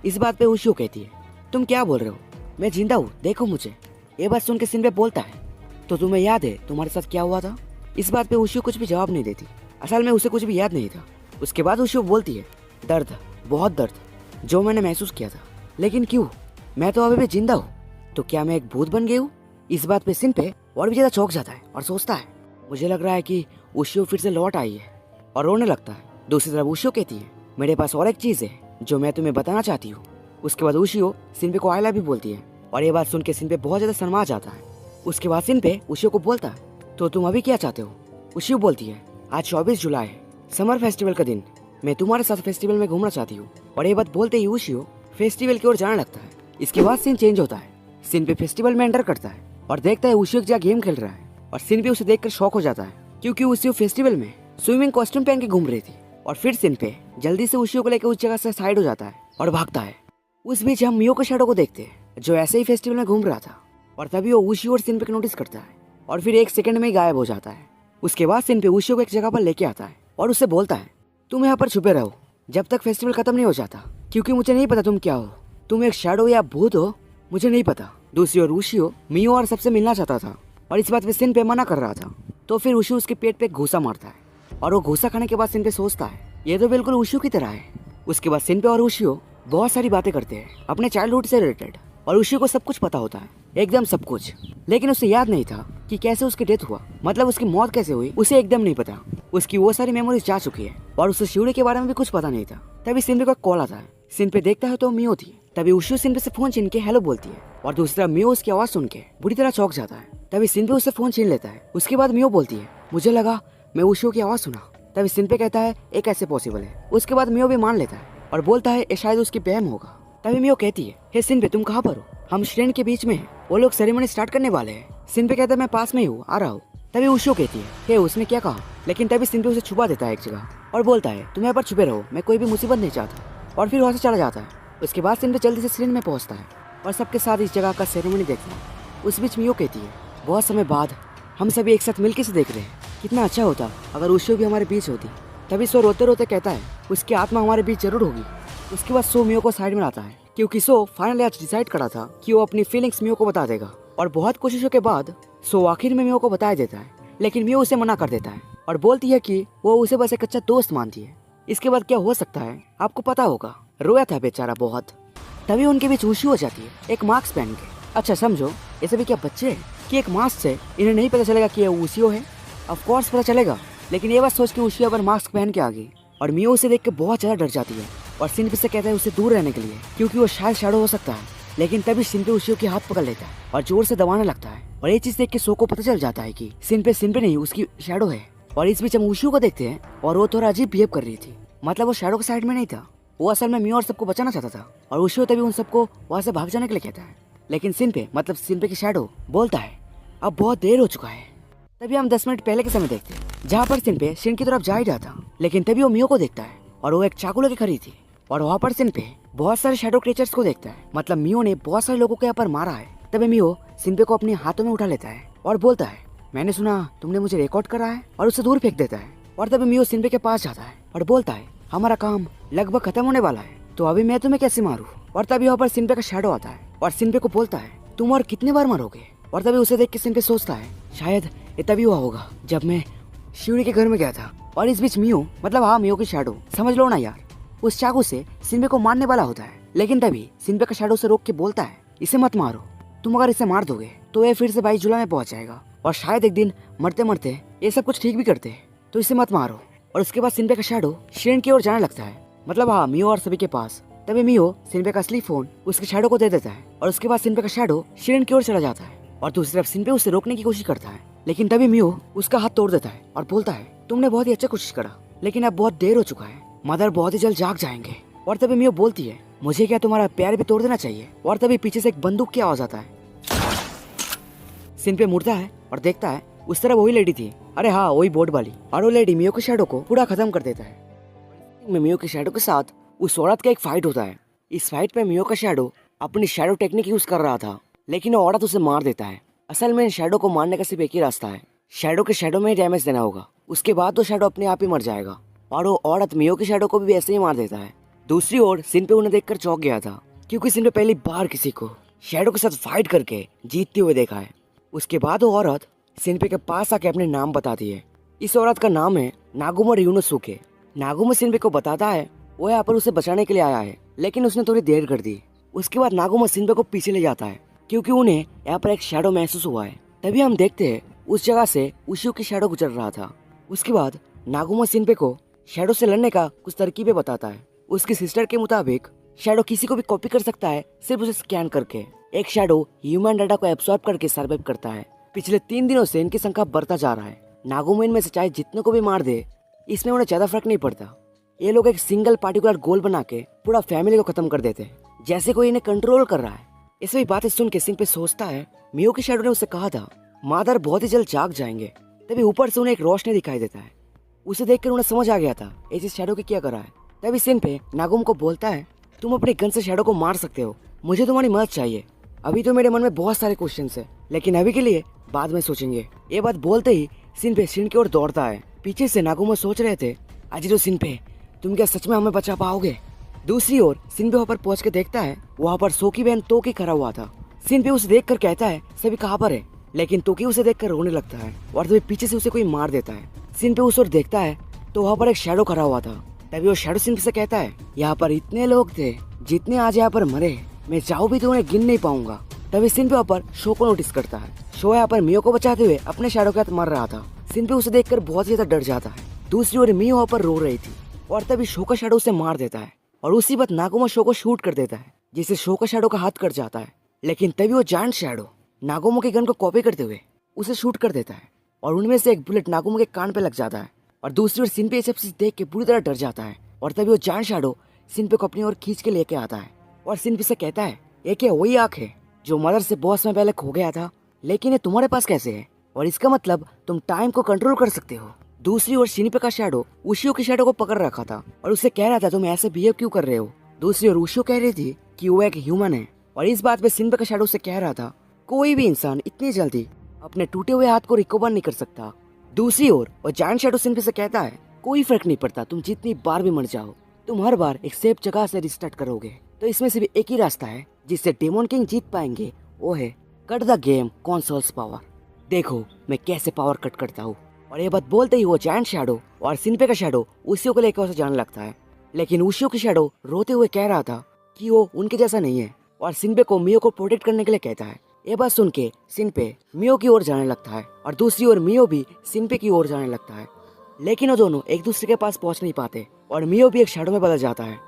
इस बात पे उशियो कहती है तुम क्या बोल रहे हो, मैं जिंदा हूँ, देखो मुझे। ये बात सुन के शिनपे बोलता है तो तुम्हें याद है तुम्हारे साथ क्या हुआ था? इस बात पे उशियो कुछ भी जवाब नहीं देती। असल में उसे कुछ भी याद नहीं था। उसके बाद उशियो बोलती है दर्द, बहुत दर्द जो मैंने महसूस किया था, लेकिन क्यों? मैं तो अभी भी जिंदा हूँ, तो क्या मैं एक भूत बन गई हूँ? इस बात पे शिनपे और भी ज्यादा चौंक जाता है और सोचता है मुझे लग रहा है कि उशियो फिर से लौट आई है, और रोने लगता है। दूसरी तरफ उशियो कहती है मेरे पास और एक चीज है जो मैं तुम्हें बताना चाहती हूँ। उसके बाद उशियो शिनपे को आई लव यू बोलती है, और ये बात सुन के शिनपे बहुत ज्यादा शर्मा जाता है। उसके बाद शिनपे उशियो को बोलता है तो तुम अभी क्या चाहते हो? उशियो बोलती है आज 24 जुलाई है, समर फेस्टिवल का दिन, मैं तुम्हारे साथ फेस्टिवल में घूमना चाहती हूँ। और ये बात बोलते ही उशियो फेस्टिवल की ओर जाने लगता है। इसके बाद सीन चेंज होता है। सिन पे फेस्टिवल में एंटर करता है और देखता है उशियो एक जगह गेम खेल रहा है और सिन पे उसे देखकर शॉक हो जाता है क्योंकि उशियो फेस्टिवल में स्विमिंग कॉस्ट्यूम पहन के घूम रही थी। और फिर सिन पे जल्दी से उशियो को लेकर उस जगह से साइड हो जाता है और भागता है। उस बीच हम मियो के शैडो को देखते हैं जो ऐसे ही फेस्टिवल में घूम रहा था और तभी वो उशियो और सिन पे नोटिस करता है और फिर 1 सेकंड में ही गायब हो जाता है। उसके बाद सिन पे उशियो को एक जगह पर लेके आता है और उससे बोलता है तुम यहाँ पर छुपे रहो जब तक फेस्टिवल खत्म नहीं हो जाता, क्योंकि मुझे नहीं पता तुम क्या हो, तुम एक शैडो या भूत हो, मुझे नहीं पता। दूसरी ओर उशियो मियो और सबसे मिलना चाहता था और इस बात पे सिन पे मना कर रहा था। तो फिर उशियो उसके पेट पे घूसा मारता है और वो घूसा खाने के बाद सिन पे सोचता है ये तो बिल्कुल उशियो की तरह है। उसके बाद सिन पे और उशियो बहुत सारी बातें करते हैं अपने चाइल्डहुड से रिलेटेड और उशियो को सब कुछ पता होता है, एकदम सब कुछ। लेकिन उसे याद नहीं था कि कैसे उसकी डेथ हुआ, मतलब उसकी मौत कैसे हुई, उसे एकदम नहीं पता। उसकी वो सारी मेमोरीज जा चुकी है और उसे शिवड़ी के बारे में भी कुछ पता नहीं था। तभी सिन पे कॉल आता है। सिन पे देखता है तो मियो थी। तभी उशियो सिन पे से फोन छीन के हेलो बोलती है और दूसरा मियो उसकी आवाज सुन के बुरी तरह चौंक जाता है। तभी सिन पे उससे फोन छीन लेता है। उसके बाद मियो बोलती है मुझे लगा मैं उशियो की आवाज सुना। तभी सिन पे कहता है ये कैसे पॉसिबल है। उसके बाद मियो भी मान लेता है और बोलता है ये शायद उसकी बहन होगा। तभी मियो कहती है हे सिन पे तुम कहाँ पर हो, हम स्टैंड के बीच में हैं, वो लोग सेरेमनी स्टार्ट करने वाले हैं। सिन पे कहता है मैं पास में ही हूँ, आ रहा हूँ। तभी उशियो कहती है हे उसने क्या कहा, लेकिन तभी सिन पे उसे छुपा देता है एक जगह और बोलता है तुम यहाँ पर छुपे रहो, मैं कोई भी मुसीबत नहीं चाहता। और फिर वहाँ से चला जाता है। उसके बाद सिन पे जल्दी से स्टैंड में पहुँचता है और सबके साथ इस जगह का सेरेमनी देखता है। उस बीच मियो कहती है बहुत समय बाद हम सभी एक साथ मिलकर से देख रहे हैं, कितना अच्छा होता अगर उशियो भी हमारे बीच होती। तभी सो रोते रोते कहता है उसकी आत्मा हमारे बीच जरूर होगी। उसके बाद सो मियो को साइड में लाता है क्योंकि सो फाइनली आज डिसाइड करा था कि वो अपनी फीलिंग्स मियो को बता देगा। और बहुत कोशिशों के बाद सो आखिर में मियो को बता देता है, लेकिन मियो उसे मना कर देता है और बोलती है कि वो उसे बस एक अच्छा दोस्त मानती है। इसके बाद क्या हो सकता है आपको पता होगा, रोया था बेचारा बहुत। तभी उनके बीच उशी हो जाती है एक मास्क पहन के। अच्छा समझो ये सभी क्या बच्चे हैं कि एक मास्क से इन्हें नहीं पता चलेगा कि ये उशियो है। ऑफ कोर्स पता चलेगा, लेकिन ये बात सोच के उशियो पर मास्क पहन के आ गई और मियो उसे देख के बहुत ज्यादा डर जाती है और सिन पे से कहता है उसे दूर रहने के लिए क्योंकि वो शायद शैडो हो सकता है। लेकिन तभी सिन पे उशियो के हाथ पकड़ लेता है और जोर से दबाने लगता है और ये चीज देख के सो को पता चल जाता है कि सिन पे नहीं उसकी शैडो है। और इस बीच हम उशियो को देखते हैं और वो थोड़ा अजीब बिहेव कर रही थी, मतलब वो शैडो के साइड में नहीं था, वो असल में मियो और सबको बचाना चाहता था। और उशियो तभी उन सबको वहाँ से भाग जाने के लिए कहता है, लेकिन सिन पे की शैडो बोलता है अब बहुत देर हो चुका है। तभी हम 10 मिनट पहले के समय देखते हैं जहाँ पर सिन पे शिन की तरफ जा ही रहा था, लेकिन तभी वो मियो को देखता है और वो एक चाकू लेके खड़ी थी। और वहाँ पर सिन पे बहुत सारे शैडो क्रिएचर्स को देखता है, मतलब मियो ने बहुत सारे लोगों को यहाँ पर मारा है। तभी मियो सिन पे को अपने हाथों में उठा लेता है और बोलता है मैंने सुना तुमने मुझे रिकॉर्ड करा है, और उसे दूर फेंक देता है। और तभी मियो सिन पे के पास जाता है और बोलता है हमारा काम लगभग खत्म होने वाला है, तो अभी मैं तुम्हें कैसे मारूं। और तभी वहाँ पर सिन पे का शैडो आता है और सिन पे को बोलता है तुम और कितने बार मरोगे। और तभी उसे देख के सिन पे सोचता है शायद ये तभी हुआ होगा जब मैं शिवरी के घर में गया था। और इस बीच मियो, मतलब हाँ मियो की शैडो, समझ लो ना यार, उस चाकू से सिन को मारने वाला होता है। लेकिन तभी सिन पे का शैडो से रोक के बोलता है इसे मत मारो, तुम अगर इसे मार दोगे तो ये फिर से 22 जुलाई में पहुंच जाएगा और शायद एक दिन मरते मरते ये सब कुछ ठीक भी करते हैं, तो इसे मत मारो। और उसके बाद सिन पे का शैडो शिरेन की ओर जाने लगता है, मतलब हाँ मियो और सभी के पास। तभी मियो सिन पे का असली फोन उसके शैडो को दे देता है और उसके बाद सिन पे का शैडो शिरेन की ओर चला जाता है और दूसरी तरफ सिन पे उसे रोकने की कोशिश करता है। लेकिन तभी मियो उसका हाथ तोड़ देता है और बोलता है तुमने बहुत ही अच्छा कोशिश करा, लेकिन अब बहुत देर हो चुका है, मदर बहुत ही जल्द जाग जाएंगे। और तभी मियो बोलती है मुझे क्या तुम्हारा पैर भी तोड़ देना चाहिए। और तभी पीछे से एक बंदूक की आवाज आता है। सिन पे मुड़ता है और देखता है उस तरफ वही लेडी थी, अरे हाँ वही बोर्ड वाली। और वो लेडी मियो के शैडो को पूरा खत्म कर देता है। मियो के शैडो के साथ उस औरत का एक फाइट होता है। इस फाइट पे मियो का शैडो अपनी शैडो टेक्निक यूज कर रहा था, लेकिन वो औरत उसे मार देता है। असल में शैडो को मारने का सिर्फ एक ही रास्ता है, शैडो के शैडो में ही डैमेज देना होगा, उसके बाद तो शैडो अपने आप ही मर जाएगा। और वो औरत मियो के शैडो को भी ऐसे ही मार देता है। दूसरी ओर सिन पे उन्हें देखकर चौंक गया था, क्योंकि सिन पे पहली बार किसी को शैडो के साथ फाइट करके जीतते हुए देखा है। उसके बाद वो औरत सिन पे के पास आके अपने नाम बताती है। इस औरत का नाम है नागुमा रियुनोसुके। नागुमा सिन पे को बताता है वो यहाँ पर उसे बचाने के लिए आया है, लेकिन उसने थोड़ी देर कर दी। उसके बाद नागुमा सिन पे को पीछे ले जाता है, क्योंकि उन्हें यहाँ पर एक शैडो महसूस हुआ है। तभी हम देखते हैं उस जगह से उशियो की शैडो गुजर रहा था। उसके बाद नागुमा सिन पे को शैडो से लड़ने का कुछ तरकीबें बताता है। उसकी सिस्टर के मुताबिक शैडो किसी को भी कॉपी कर सकता है सिर्फ उसे स्कैन करके। एक शैडो ह्यूमन डाटा को एब्सॉर्ब करके सर्वाइव करता है। पिछले 3 दिनों से इनकी संख्या बढ़ता जा रहा है। नागुमा इनमें से चाहे जितने को भी मार दे, इसमें उन्हें ज्यादा फर्क नहीं पड़ता। ये लोग एक सिंगल पार्टिकुलर गोल बना के पूरा फैमिली को खत्म कर देते हैं। जैसे कोई इन्हें कंट्रोल कर रहा है। ये सभी बातें सुन के सिन पे सोचता है मियो की शैडो ने उसे कहा था मादर बहुत ही जल्द जाग जाएंगे। तभी ऊपर से उन्हें एक रोशनी दिखाई देता है। उसे देखकर उन्हें समझ आ गया था ये चीज शैडो की क्या कर रहा है। तभी सिन पे नागुम को बोलता है तुम अपने गन से शैडो को मार सकते हो, मुझे तुम्हारी मदद चाहिए। अभी तो मेरे मन में बहुत सारे क्वेश्चन है, लेकिन अभी के लिए बाद में सोचेंगे। ये बात बोलते ही सिन पे शिन की ओर दौड़ता है। पीछे से नागुमो सोच रहे थे अजीरो सिन पे तुम क्या सच में हमें बचा पाओगे। दूसरी ओर सिन पे वहाँ पर पहुंच के देखता है वहाँ पर सोकी बहन तोकी खड़ा हुआ था। सिन पे उसे देख कर कहता है सभी कहाँ पर है, लेकिन तोकी उसे देख कर रोने लगता है और तभी पीछे से उसे कोई मार देता है। सिन पे उस ओर देखता है तो वहाँ पर एक शैडो खड़ा हुआ था। तभी वो शैडो सिन पे से कहता है यहाँ पर इतने लोग थे जितने आज यहाँ पर मरे, मैं चाहूँ भी तो उन्हें गिन नहीं पाऊंगा। तभी सिन पे वहाँ पर शो को नोटिस करता है। शो यहाँ पर मियो को बचाते हुए अपने शैडो के हाथ मर रहा था। सिन पे उसे देखकर बहुत ज्यादा डर जाता है। दूसरी ओर मियो वहाँ पर रो रही थी और तभी शो का शैडो उसे मार देता है और उसी वक्त नागुमो शो को शूट कर देता है, जिससे शो का शैडो का हाथ कट जाता है। लेकिन तभी वो जायंट शैडो नागुमो की गन को कॉपी करते हुए उसे शूट कर देता है और उनमें से एक बुलेट नागुमो के कान पे लग जाता है। और दूसरी ओर सिन पे ये सब चीज देख के पूरी तरह डर जाता है और तभी वो जायंट शैडो सिन पे को अपनी ओर खींच के लेके आता है और सिन पे से कहता है ये क्या वही आँख है जो मदर से बहुत समय पहले खो गया था, लेकिन ये तुम्हारे पास कैसे है, और इसका मतलब तुम टाइम को कंट्रोल कर सकते हो। दूसरी ओर शिनिपे का शैडो उशियो की शैडो को पकड़ रखा था और उससे कह रहा था तुम ऐसे बिहेव क्यों कर रहे हो। दूसरी ओर उशियो कह रही थी कि वो एक ह्यूमन है और इस बात पे शिनिपे का शैडो से कह रहा था कोई भी इंसान इतनी जल्दी अपने टूटे हुए हाथ को रिकवर नहीं कर सकता। दूसरी ओर और जायंट शैडो शिनिपे से कहता है कोई फर्क नहीं पड़ता तुम जितनी बार भी मर जाओ, तुम हर बार एक सेफ जगह से रिस्टार्ट करोगे। तो इसमें से भी एक ही रास्ता है जिससे डेमन किंग जीत पाएंगे, वो है cut the game consoles power. देखो मैं कैसे पावर कट करता हूँ। और ये बात बोलते ही वो जायंट शैडो और शिनिपे का शैडो उशियो को लेकर उसे जाने लगता है। लेकिन उशियो की शैडो रोते हुए कह रहा था कि वो उनके जैसा नहीं है और शिनिपे को मियो को प्रोटेक्ट करने के लिए कहता है। ये बात सुन के शिनिपे मियो की ओर जाने लगता है और दूसरी ओर मियो भी शिनिपे की ओर जाने लगता है। लेकिन वो दोनों एक दूसरे के पास पहुंच नहीं पाते और मियो भी एक शैडो में बदल जाता है।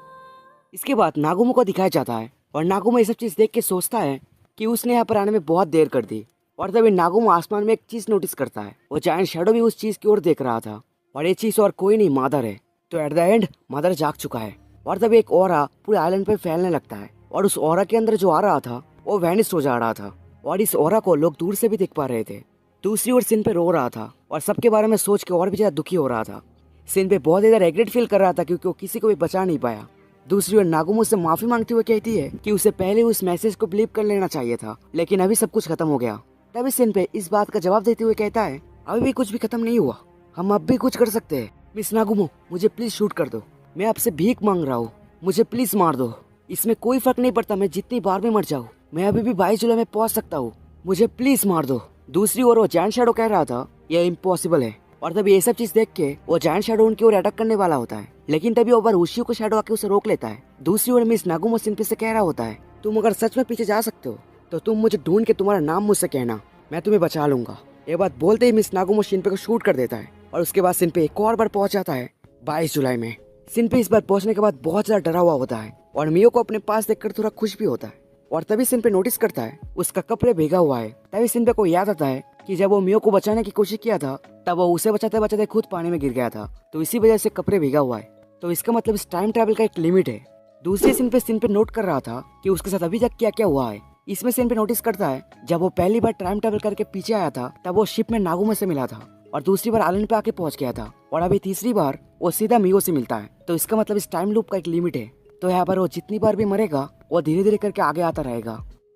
इसके बाद नागुमो को दिखाया जाता है और नागुमो ये सब चीज देख के सोचता है कि उसने यहाँ पर आने में बहुत देर कर दी। और तभी नागुमो आसमान में एक चीज नोटिस करता है, वो जायंट शैडो भी उस चीज की ओर देख रहा था और ये चीज और कोई नहीं मादर है। तो एट द एंड मादर जाग चुका है और तभी एक ऑरा पूरे आइलैंड पे फैलने लगता है और उस ऑरा के अंदर जो आ रहा था वो वैनिश हो जा रहा था और इस ऑरा को लोग दूर से भी देख पा रहे थे। दूसरी ओर सिन पे रो रहा था और सबके बारे में सोच के और भी ज्यादा दुखी हो रहा था। सिन पे बहुत ज्यादा रेग्रेट फील कर रहा था क्योंकि वो किसी को भी बचा नहीं पाया। दूसरी ओर नागुमो से माफी मांगते हुए कहती है कि उसे पहले उस मैसेज को बिलीव कर लेना चाहिए था, लेकिन अभी सब कुछ खत्म हो गया। तभी सिन पे इस बात का जवाब देते हुए कहता है अभी भी कुछ भी खत्म नहीं हुआ, हम अब भी कुछ कर सकते हैं। मिस नागुमो मुझे प्लीज शूट कर दो, मैं आपसे भीख मांग रहा हूँ, मुझे प्लीज मार दो। इसमें कोई फर्क नहीं पड़ता मैं जितनी बार भी मर जाऊँ, मैं अभी भी 22 जुलाई में पहुंच सकता हूँ, मुझे प्लीज मार दो। दूसरी ओर वो जायंट शैडो कह रहा था यह इम्पॉसिबल है और तभी ये सब चीज देख के वो जायंट शैडो उनकी ओर अटैक करने वाला होता है, लेकिन तभी ओवर उशियो को शैडो आके उसे रोक लेता है। दूसरी ओर मिस नागुमो शिनपे से कह रहा होता है तुम अगर सच में पीछे जा सकते हो तो तुम मुझे ढूंढ के तुम्हारा नाम मुझसे कहना, मैं तुम्हें बचा लूंगा। ये बात बोलते ही मिस नागुमो शिनपे को शूट कर देता है और उसके बाद शिनपे एक और बार पहुंच जाता है 22 जुलाई में। शिनपे इस बार पहुंचने के बाद बहुत ज्यादा डरा हुआ होता है और मियो को अपने पास देखकर थोड़ा खुश भी होता है और तभी शिनपे नोटिस करता है उसका कपड़े भीगा हुआ है। तभी शिनपे को याद आता है कि जब वो मियो को बचाने की कोशिश किया था तब वो उसे बचाते बचाते खुद पानी में गिर गया था, तो इसी वजह से कपड़े भीगा हुआ है। तो इसका मतलब इस टाइम ट्रैवल का एक लिमिट है। दूसरे शिनपे नोट कर रहा था कि उसके साथ अभी तक क्या क्या हुआ है। इसमें शिनपे नोटिस करता है जब वो पहली बार टाइम ट्रैवल करके पीछे आया था तब वो शिप में नागुमो से मिला था और दूसरी बार आइलैंड पे आके पहुंच गया था और अभी तीसरी बार वो सीधा मियो से मिलता है। तो इसका मतलब इस टाइम लूप का एक लिमिट है। तो यहाँ पर वो जितनी बार भी मरेगा वो धीरे धीरे करके आगे आता रहेगा।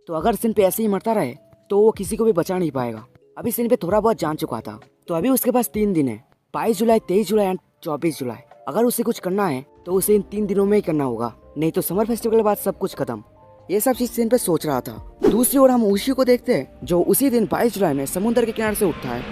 तो अगर शिनपे ऐसे ही मरता रहे तो वो किसी को भी बचा नहीं पाएगा। अभी शिनपे थोड़ा बहुत जान चुका था, तो अभी उसके पास 3 दिन है, 22 जुलाई, 23 जुलाई एंड 24 जुलाई। अगर उसे कुछ करना है तो उसे इन 3 दिनों में ही करना होगा, नहीं तो समर फेस्टिवल के बाद सब कुछ खत्म। ये सब चीज शिनपे सोच रहा था। दूसरी ओर हम उशियो को देखते हैं जो उसी दिन 22 जुलाई में समुद्र के किनारे से उठता है।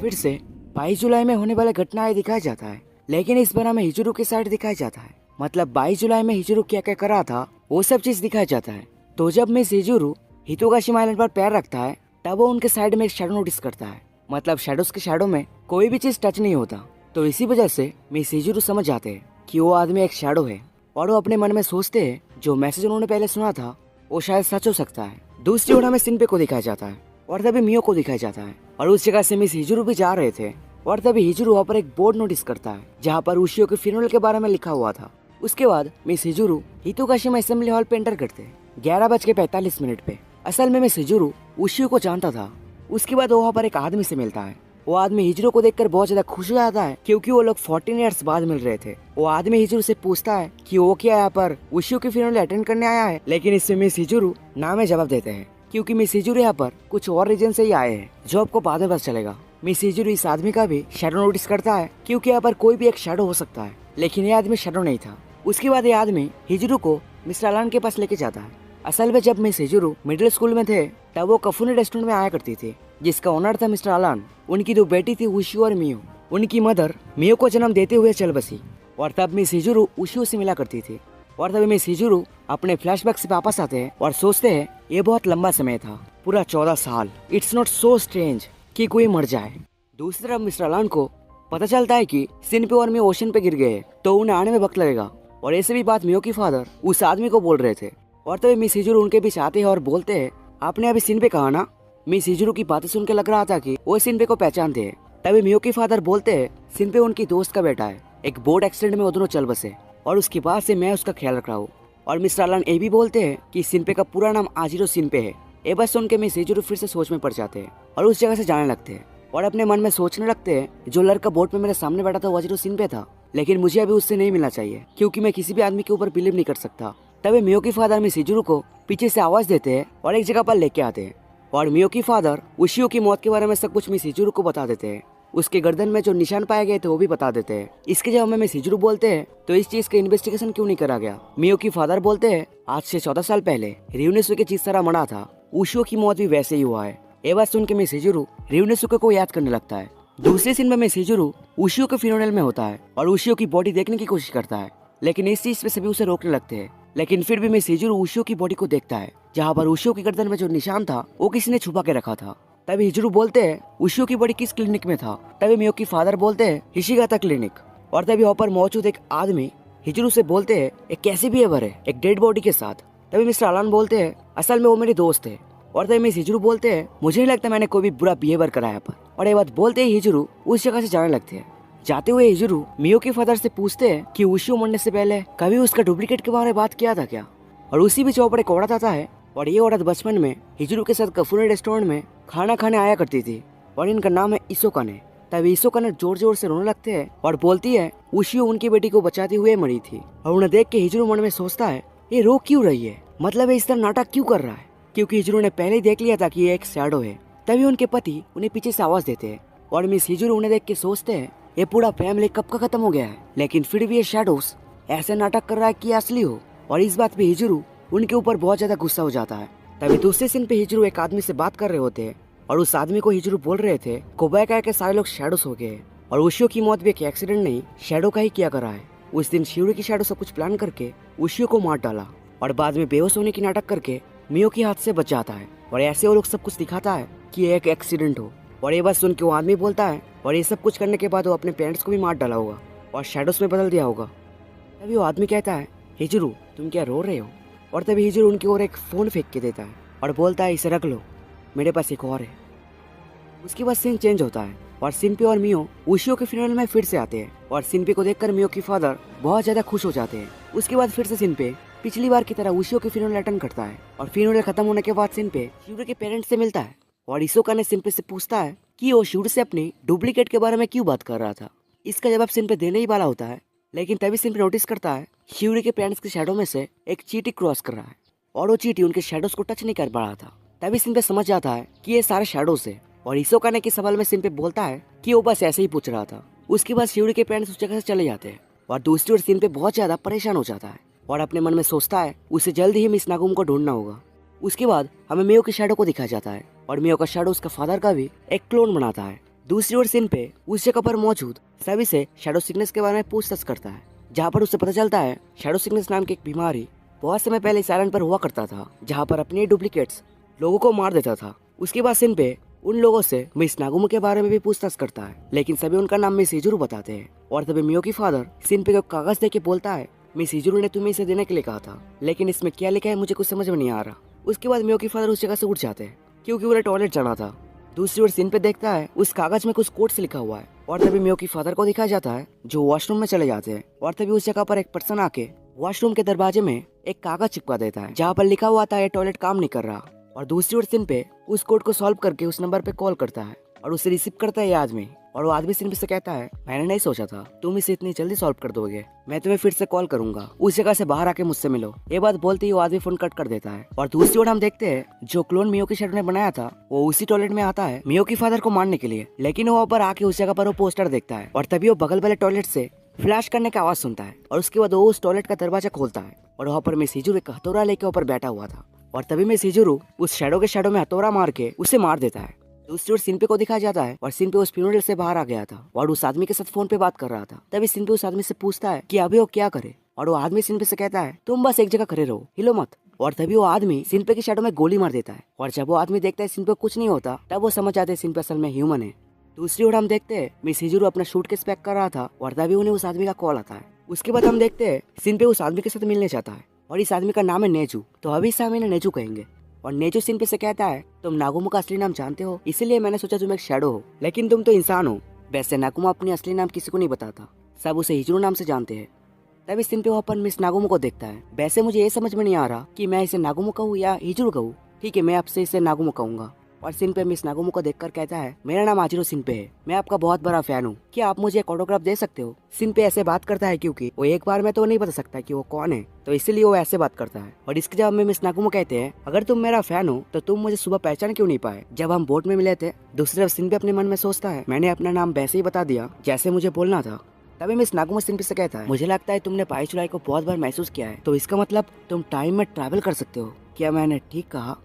फिर से 22 जुलाई में होने वाले घटनाएं दिखाया जाता है, लेकिन इस बार हमें हिजुरु की साइड दिखाया जाता है। मतलब 22 जुलाई में हिजुरु क्या क्या कर रहा था वो सब चीज दिखाया जाता है। तो जब मिस हिजुरु हितोगाशिमा आइलैंड पर पैर रखता है तब वो उनके साइड में एक शैडो नोटिस करता है। मतलब शैडोज के शैडो में कोई भी चीज टच नहीं होता। तो इसी वजह से मिस हिजुरु समझ जाते हैं कि वो आदमी एक शैडो है और वो अपने मन में सोचते हैं जो मैसेज उन्होंने पहले सुना था वो शायद सच हो सकता है। दूसरी ओर हमें शिनपे को दिखाया जाता है और तभी मियो को दिखाया जाता है और उस जगह से मिस हिजुरु भी जा रहे थे और तभी हिजुरु वहाँ पर एक बोर्ड नोटिस करता है जहाँ पर उशियो के फ्यूनरल के बारे में लिखा हुआ था। उसके बाद मिस हिजुरू हितोकाशिमा असेंबली हॉल पे एंटर करते हैं 11:45 पे। असल में मिस हिजुरू उशियो को जानता था। उसके बाद वो वहाँ पर एक आदमी से मिलता है। वो आदमी हिजुरू को देखकर बहुत ज्यादा खुश हो जाता है क्योंकि वो लोग 14 ईयर्स बाद मिल रहे थे। वो आदमी हिजुरू से पूछता है कि वो क्या यहाँ पर उशियो की फ्यूनरल अटेंड करने आया है, लेकिन इससे मिस हिजुरू ना में जवाब देते हैं क्योंकि मिस हिजुरू यहाँ पर कुछ और रीजन से ही आए हैं जो आपको बाद में पता चलेगा। मिस हिजुरू इस आदमी का भी शैडो नोटिस करता है क्योंकि यहाँ पर कोई भी एक शैडो हो सकता है, लेकिन ये आदमी शैडो नहीं था। उसके बाद ये आदमी हिजुरू को मिस्टर अलान के पास लेके जाता है। असल में जब मिस हिजुरू मिडिल स्कूल में थे तब वो कफूनी रेस्टोरेंट में आया करती थी जिसका ओनर था मिस्टर अलान। उनकी 2 बेटी थी उशियो और मियो। उनकी मदर मियो को जन्म देते हुए चल बसी और तब मिस हिजुरू उशियो से मिला करती थी। और तभी मिस हिजुरू अपने फ्लैशबैक से वापस आते हैं और सोचते हैं ये बहुत लंबा समय था, पूरा 14 साल। इट्स नॉट सो स्ट्रेंज कि कोई मर जाए। दूसरी तरफ मिस्टर अलान को पता चलता है कि सिनपे और मियो ओशन पे गिर गए तो उन्हें आने में वक्त लगेगा और ऐसे भी बात मियो की फादर उस आदमी को बोल रहे थे। और तभी मिस हिजुरू उनके बीच आते हैं और बोलते हैं आपने अभी सिनपे कहा ना। मिस हिजुरू की बातें सुन के लग रहा था कि वो सिनपे को पहचानते हैं। तभी मियो की फादर बोलते हैं सिनपे उनकी दोस्त का बेटा है, एक बोट एक्सीडेंट में वो दोनों चल बसे और उसके बाद से मैं उसका ख्याल रख रहा हूँ। और मिस्टर अलान ये भी बोलते हैं कि सिनपे का पूरा नाम आजिरो सिनपे है। ये बस सुन के मिस हिजुरू फिर से सोच में पड़ जाते हैं और उस जगह से जाने लगते हैं और अपने मन में सोचने लगते हैं जो लड़का बोट में मेरे सामने बैठा था वो आजिरो सिनपे था, लेकिन मुझे अभी उससे नहीं मिलना चाहिए क्योंकि मैं किसी भी आदमी के ऊपर बिलीव नहीं कर सकता। तभी मियो की फादर मिस हिजुरू को पीछे से आवाज देते हैं और एक जगह पर लेके आते हैं और मियो की फादर उशियो की मौत के बारे में सब कुछ मिस हिजुरू को बता देते हैं। उसके गर्दन में जो निशान पाए गए थे वो भी बता देते हैं। इसके जवाब में मिस हिजुरू बोलते हैं तो इस चीज का इन्वेस्टिगेशन क्यों नहीं करा गया। मियो की फादर बोलते हैं आज से 14 साल पहले रियूनेसुके जिस तरह मरा था उशियो की मौत भी वैसे ही हुआ है। ये बात सुन के मिस हिजुरू रियूनेसुके को याद करने लगता है। दूसरे सीन में मिस हिजुरू उशियो के फ्यूनरल में होता है और उशियो की बॉडी देखने की कोशिश करता है, लेकिन इस चीज पे सभी उसे रोकने लगते हैं। लेकिन फिर भी मिस हिजुरू उशियो की बॉडी को देखता है जहाँ पर उशियो की गर्दन में जो निशान था वो किसी ने छुपा के रखा था। तभी हिजुरू बोलते हैं उशियो की बॉडी किस क्लिनिक में था। तभी मियो की फादर बोलते हैं हिशिगाता क्लिनिक। और तभी वहाँ पर मौजूद एक आदमी हिजुरू से बोलते हैं एक कैसी बिहेवियर है एक डेड बॉडी के साथ। तभी मिस्टर अलान बोलते हैं असल में वो मेरे दोस्त है। और तभी मिस हिजुरू बोलते हैं मुझे नहीं लगता मैंने कोई भी बुरा बिहेवियर करा है पर। और ये बात बोलते ही हिजुरू उस जगह से जाने लगते हैं। जाते हुए हिजुरू मियो के फादर से पूछते हैं कि उशियो मरने से पहले कभी उसका डुप्लीकेट के बारे में बात किया था क्या। और उसी बीच वहाँ पर एक औरत आता है और ये औरत बचपन में हिजुरू के साथ कफूनी रेस्टोरेंट में खाना खाने आया करती थी और इनका नाम है इसोकाने। तभी इसोकाने जोर जोर से रोने लगते हैं और बोलती है उशियो उनकी बेटी को बचाते हुए मरी थी। और उन्हें देख के हिजुरू मन में सोचता है ये रो क्यों रही है, मतलब इस तरह नाटक क्यों कर रहा है, क्योंकि हिजुरू ने पहले ही देख लिया था कि ये एक शैडो है। तभी उनके पति उन्हें पीछे से आवाज देते हैं और मिस हिजुरू उन्हें देख के सोचते हैं ये पूरा फैमिली कब का खत्म हो गया है, लेकिन फिर भी ये शैडोस ऐसे नाटक कर रहा है कि असली हो। और इस बात पे हिजुरू उनके ऊपर बहुत ज्यादा गुस्सा हो जाता है। तभी दूसरे सीन पे हिजुरू एक आदमी से बात कर रहे होते हैं और उस आदमी को हिजुरू बोल रहे थे कोबायाका के सारे लोग शैडोस हो गए और उशियो की मौत भी एक एक्सीडेंट नहीं शैडो का ही किया करा है। उस दिन शिवरी की शैडो सब कुछ प्लान करके उशियो को मार डाला और बाद में बेहोश होने की नाटक करके मियो के हाथ से बच जाता है और ऐसे वो लोग सब कुछ दिखाता है कि ये एक एक्सीडेंट हो। और ये बात सुन के वो आदमी बोलता है और ये सब कुछ करने के बाद वो अपने पेरेंट्स को भी मार डाला होगा और शैडोस में बदल दिया होगा। तभी वो आदमी कहता है हिजुरू तुम क्या रो रहे हो। और तभी हिजुरू उनकी ओर एक फोन फेंक के देता है और बोलता है इसे रख लो, मेरे पास एक और है। उसके बाद सीन चेंज होता है और सिनपे और मियो उशियो के फ्यूनरल में फिर से आते हैं और सिनपे को देखकर मियो की फादर बहुत ज्यादा खुश हो जाते हैं। उसके बाद फिर से सिनपे पिछली बार की तरह उशियो के फ्यूनरल अटेंड करता है और फ्यूनरल खत्म होने के बाद सिनपे शिवरी के पेरेंट्स से मिलता है और इसोका ने सिनपे से पूछता है कि वो शिवरी से अपनी डुप्लीकेट के बारे में क्यों बात कर रहा था। इसका जवाब सिनपे देने ही वाला होता है, लेकिन तभी सिनपे नोटिस करता है शिवरी के पेरेंट्स के शैडो में से एक चींटी क्रॉस कर रहा है और वो चींटी उनके शैडोज को टच नहीं कर पा रहा था। तभी सिनपे समझ जाता है कि ये सारे शैडोज है और इसोका ने के सवाल में सिनपे बोलता है कि वो बस ऐसे ही पूछ रहा था। उसके बाद शिवरी के पेरेंट्स उस जगह से चले जाते हैं और दूसरी ओर सिनपे बहुत ज्यादा परेशान हो जाता है और अपने मन में सोचता है उसे जल्दी ही मिस नागुम को ढूंढना होगा। उसके बाद हमें मियो के शैडो को दिखाया जाता है और मियो का शैडो उसका फादर का भी एक क्लोन बनाता है। दूसरी ओर सिनपे उस जगह पर मौजूद सभी से शैडो सिकनेस के बारे में पूछताछ करता है, जहाँ पर उसे पता चलता है शैडो सिकनेस नाम की एक बीमारी बहुत समय पहले इस आइलैंड पर हुआ करता था, जहाँ पर अपने डुप्लीकेट्स लोगों को मार देता था। उसके बाद सिनपे उन लोगों से मिस नागुमो के बारे में भी पूछताछ करता है, लेकिन सभी उनका नाम मिस हिजुरू बताते हैं। और तभी मियो की फादर सिनपे को कागज देके बोलता है मिस हिजुरू ने तुम्हें इसे देने के लिए कहा था, लेकिन इसमें क्या लिखा है मुझे कुछ समझ में नहीं आ रहा। उसके बाद मियो की फादर उस जगह से उठ जाते हैं क्योंकि उन्हें टॉयलेट जाना था। दूसरी ओर सिन पे देखता है उस कागज में कुछ कोड से लिखा हुआ है और तभी मियो की फादर को दिखाया जाता है जो वॉशरूम में चले जाते हैं और तभी उस जगह पर एक पर्सन आके वॉशरूम के दरवाजे में एक कागज चिपका देता है जहाँ पर लिखा हुआ था ये टॉयलेट काम नहीं कर रहा। और दूसरी ओर सिन पे उस कोड को सॉल्व करके उस नंबर पे कॉल करता है और उसे रिसीव करता है ये आदमी। और वो आदमी सिन पे से कहता है मैंने नहीं सोचा था तुम इसे इतनी जल्दी सॉल्व कर दोगे, मैं तुम्हें फिर से कॉल करूंगा, उस जगह से बाहर आके मुझसे मिलो। ये बात बोलते ही वो आदमी फोन कट कर देता है। और दूसरी ओर हम देखते हैं जो क्लोन मियो की शैडो ने बनाया था वो उसी टॉयलेट में आता है मियो की फादर को मारने के लिए, लेकिन वो वहाँ पर आके उस जगह पर वो पोस्टर देखता है और तभी वो बगल वाले टॉयलेट से फ्लैश करने की आवाज सुनता है और उसके बाद वो उस टॉयलेट का दरवाजा खोलता है और वहाँ पर मिस हिजुरू एक हथौड़ा लेके ऊपर बैठा हुआ था और तभी मिस हिजुरू उस शैडो के शैडो में हथौड़ा मार के उसे मार देता है। दूसरी ओर सिन पे को दिखाया जाता है और सिन पे उस फ्यूनरल से बाहर आ गया था और उस आदमी के साथ फोन पे बात कर रहा था। तभी सिन पे उस आदमी से पूछता है कि अभी वो क्या करे और वो आदमी सिन पे से कहता है तुम बस एक जगह खड़े रहो, हिलो मत। और तभी वो आदमी सिन पे की शैडो में गोली मार देता है और जब वो आदमी देखता है सिन पे कुछ नहीं होता तब वो समझ जाते हैं सिन पे असल में ह्यूमन है। दूसरी ओर हम देखते हैं मिस हिजुरू अपना शूट केस पैक कर रहा था और तभी उन्हें उस आदमी का कॉल आता है। उसके बाद हम देखते हैं सिन पे उस आदमी के साथ मिलने जाता है और इस आदमी का नाम है नेजू, तो अभी इस आदमी ने नेजू कहेंगे। और नेजू सिन पे से कहता है तुम नागुमो का असली नाम जानते हो इसीलिए मैंने सोचा तुम एक शैडो हो, लेकिन तुम तो इंसान हो। वैसे नागुमो अपनी असली नाम किसी को नहीं बताता, सब उसे हिजुरू नाम से जानते हैं। तभी सिन पे वो अपन मिस नागुमो को देखता है। वैसे मुझे ये समझ में नहीं आ रहा कि मैं इसे नागुमो कहूँ या हिजुरू कहूँ, ठीक है मैं आपसे इसे नागुमो कहूंगा। और सिन पे मिस नागुमो को देखकर कहता है मेरा नाम आजिरो सिन पे है, मैं आपका बहुत बड़ा फैन हूँ, क्या आप मुझे एक ऑटोग्राफ दे सकते हो। सिन पे ऐसे बात करता है क्योंकि वो एक बार में तो नहीं बता सकता कि वो कौन है, तो इसलिए वो ऐसे बात करता है। और इसके जवाब में मिस नागुमो कहते हैं अगर तुम मेरा फैन हो तो तुम मुझे सुबह पहचान क्यों नहीं पाए जब हम बोट में मिले थे। दूसरी तरफ सिन पे अपने मन में सोचता है मैंने अपना नाम वैसे ही बता दिया जैसे मुझे बोलना था। तभी मिस नागुमो सिन पे से कहता है मुझे लगता है तुमने पाई चुराई को बहुत बार महसूस किया है, तो इसका मतलब तुम टाइम में ट्रैवल कर सकते हो, क्या मैंने ठीक कहा।